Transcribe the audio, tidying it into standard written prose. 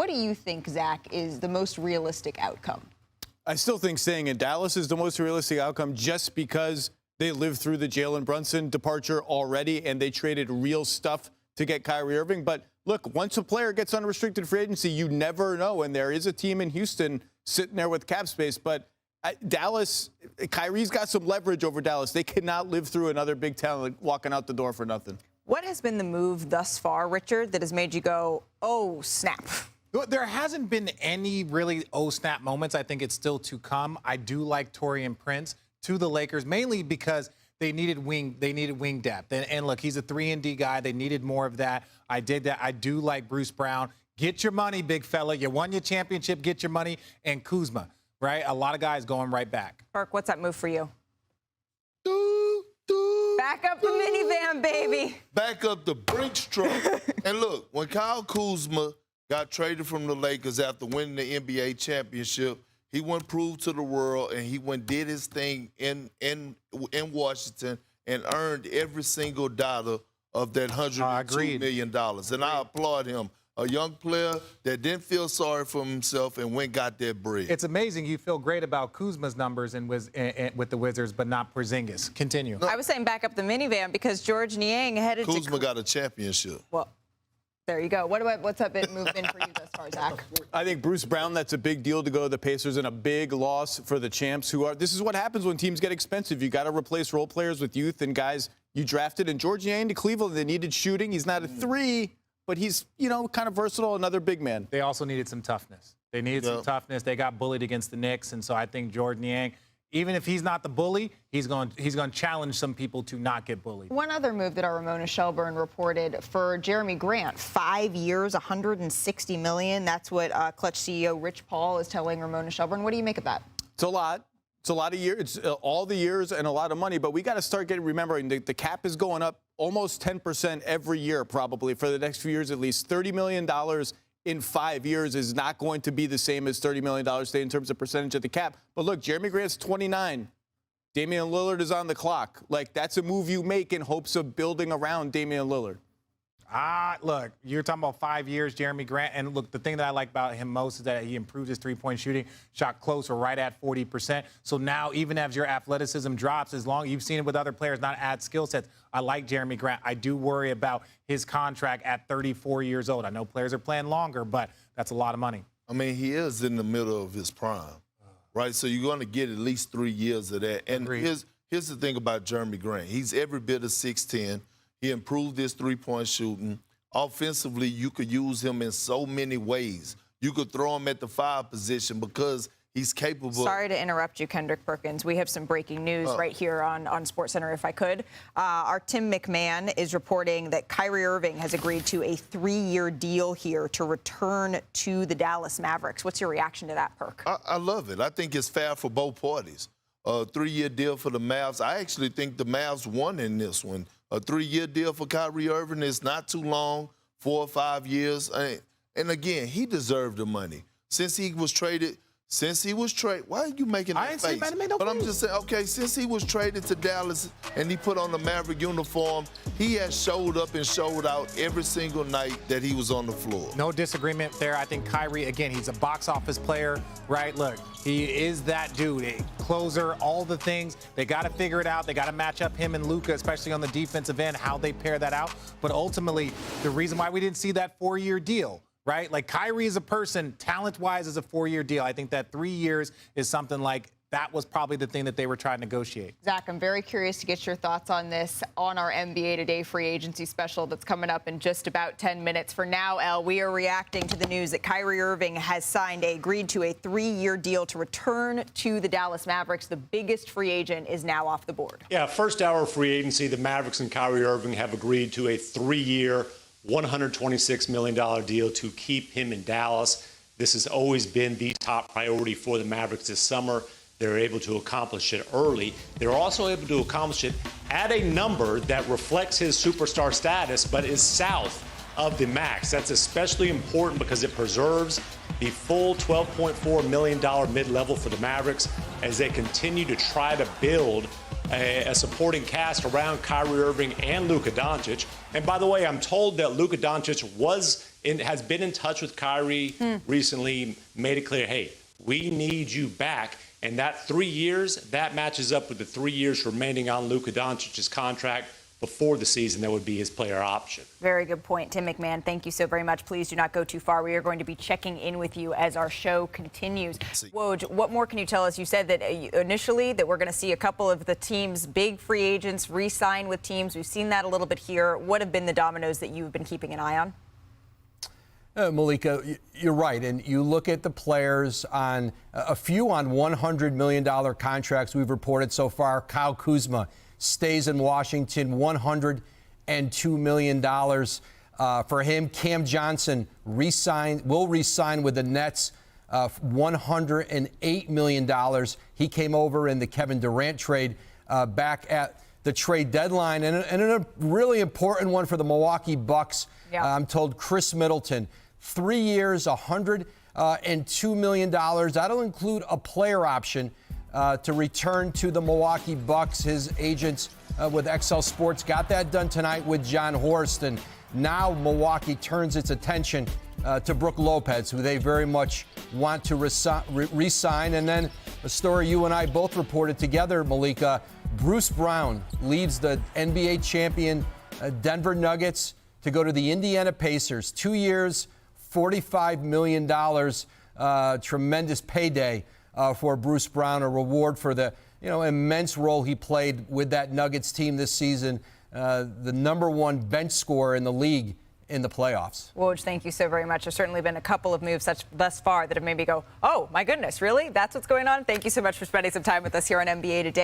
What do you think, Zach, is the most realistic outcome? I still think staying in Dallas is the most realistic outcome just because they lived through the Jalen Brunson departure already and they traded real stuff to get Kyrie Irving. But look, once a player gets unrestricted free agency, you never know. And there is a team in Houston sitting there with cap space. But Dallas, Kyrie's got some leverage over Dallas. They cannot live through another big talent walking out the door for nothing. What has been the move thus far, Richard, that has made you go, oh, snap? There hasn't been any really oh snap moments. I think it's still to come. I do like Taurean Prince to the Lakers, mainly because they needed wing depth. And look, he's a 3-and-D guy. They needed more of that. I did that. I do like Bruce Brown. Get your money, big fella. You won your championship. Get your money. And Kuzma, right? A lot of guys going right back. Burke, what's that move for you? Back up the minivan, baby. Back up the Brinks truck. And look, when Kyle Kuzma got traded from the Lakers after winning the NBA championship, he went proved to the world, and he went did his thing in Washington and earned every single dollar of that $102 million. And I applaud him. A young player that didn't feel sorry for himself and went got that bread. It's amazing you feel great about Kuzma's numbers with the Wizards, but not Porzingis. Continue. I was saying back up the minivan because George Niang headed to... Kuzma got a championship. Well, there you go. What's that move been for you thus far, Zach? I think Bruce Brown, that's a big deal to go to the Pacers and a big loss for the champs who are. This is what happens when teams get expensive. You got to replace role players with youth and guys you drafted. And George Niang to Cleveland, they needed shooting. He's not a 3, but he's, kind of versatile, another big man. They also needed some toughness. They needed some toughness. They got bullied against the Knicks, and so I think George Niang, even if he's not the bully, he's going to challenge some people to not get bullied. One other move that our Ramona Shelburne reported for Jeremy Grant, 5 years, $160 million. That's what Clutch CEO Rich Paul is telling Ramona Shelburne. What do you make of that? It's a lot. It's a lot of years. It's all the years and a lot of money. But we got to start remembering the cap is going up almost 10% every year, probably for the next few years at least. $30 million in 5 years is not going to be the same as $30 million today in terms of percentage of the cap. But look, Jeremy Grant's 29. Damian Lillard is on the clock. Like, that's a move you make in hopes of building around Damian Lillard. Look, you're talking about 5 years, Jeremy Grant. And look, the thing that I like about him most is that he improved his three-point shooting, shot close or right at 40%. So now, even as your athleticism drops, as long you've seen it with other players not add skill sets, I like Jeremy Grant. I do worry about his contract at 34 years old. I know players are playing longer, but that's a lot of money. I mean, he is in the middle of his prime, right? So you're going to get at least 3 years of that. And here's the thing about Jeremy Grant. He's every bit of 6'10". He improved his three-point shooting. Offensively, you could use him in so many ways. You could throw him at the 5 position because he's capable. Sorry to interrupt you, Kendrick Perkins. We have some breaking news right here on SportsCenter, if I could. Our Tim McMahon is reporting that Kyrie Irving has agreed to a 3-year deal here to return to the Dallas Mavericks. What's your reaction to that, Perk? I love it. I think it's fair for both parties. A 3-year deal for the Mavs. I actually think the Mavs won in this one. A 3-year deal for Kyrie Irving is not too long, 4 or 5 years. And again, he deserved the money. Since he was traded, why are you making that face? But I'm just saying, okay, since he was traded to Dallas and he put on the Maverick uniform, he has showed up and showed out every single night that he was on the floor. No disagreement there. I think Kyrie, again, he's a box office player, right? Look, he is that dude, a closer, all the things. They got to figure it out. They got to match up him and Luka, especially on the defensive end, how they pair that out. But ultimately, the reason why we didn't see that 4-year deal, right? Like, Kyrie as a person, talent-wise, is a 4-year deal. I think that 3 years is something like that was probably the thing that they were trying to negotiate. Zach, I'm very curious to get your thoughts on this on our NBA Today free agency special that's coming up in just about 10 minutes. For now, Elle, we are reacting to the news that Kyrie Irving has agreed to a 3-year deal to return to the Dallas Mavericks. The biggest free agent is now off the board. Yeah, first hour of free agency, the Mavericks and Kyrie Irving have agreed to a 3-year, $126 million deal to keep him in Dallas. This has always been the top priority for the Mavericks this summer. They're able to accomplish it early. They're also able to accomplish it at a number that reflects his superstar status, but is south of the max. That's especially important because it preserves the full $12.4 million mid-level for the Mavericks as they continue to try to build a supporting cast around Kyrie Irving and Luka Doncic. And by the way, I'm told that Luka Doncic was has been in touch with Kyrie recently, made it clear, hey, we need you back. And that 3 years, that matches up with the 3 years remaining on Luka Doncic's contract before the season. That would be his player option. Very good point, Tim McMahon. Thank you so very much. Please do not go too far. We are going to be checking in with you as our show continues. Woj, what more can you tell us? You said that initially that we're going to see a couple of the teams, big free agents, re-sign with teams. We've seen that a little bit here. What have been the dominoes that you've been keeping an eye on? Malika, you're right. And you look at the players on a few on $100 million contracts we've reported so far. Kyle Kuzma stays in Washington, $102 million for him. Cam Johnson will re-sign with the Nets, $108 million. He came over in the Kevin Durant trade back at the trade deadline. And a really important one for the Milwaukee Bucks. Yeah. I'm told Chris Middleton, 3 years, $102 million. That'll include a player option to return to the Milwaukee Bucks. His agents with XL Sports got that done tonight with John Horst. And now Milwaukee turns its attention to Brook Lopez, who they very much want to re-sign. And then a story you and I both reported together, Malika. Bruce Brown leaves the NBA champion Denver Nuggets to go to the Indiana Pacers. 2 years, $45 million, tremendous payday for Bruce Brown, a reward for the immense role he played with that Nuggets team this season, the #1 bench scorer in the league in the playoffs. Woj, thank you so very much. There's certainly been a couple of moves thus far that have made me go, oh, my goodness, really? That's what's going on? Thank you so much for spending some time with us here on NBA Today.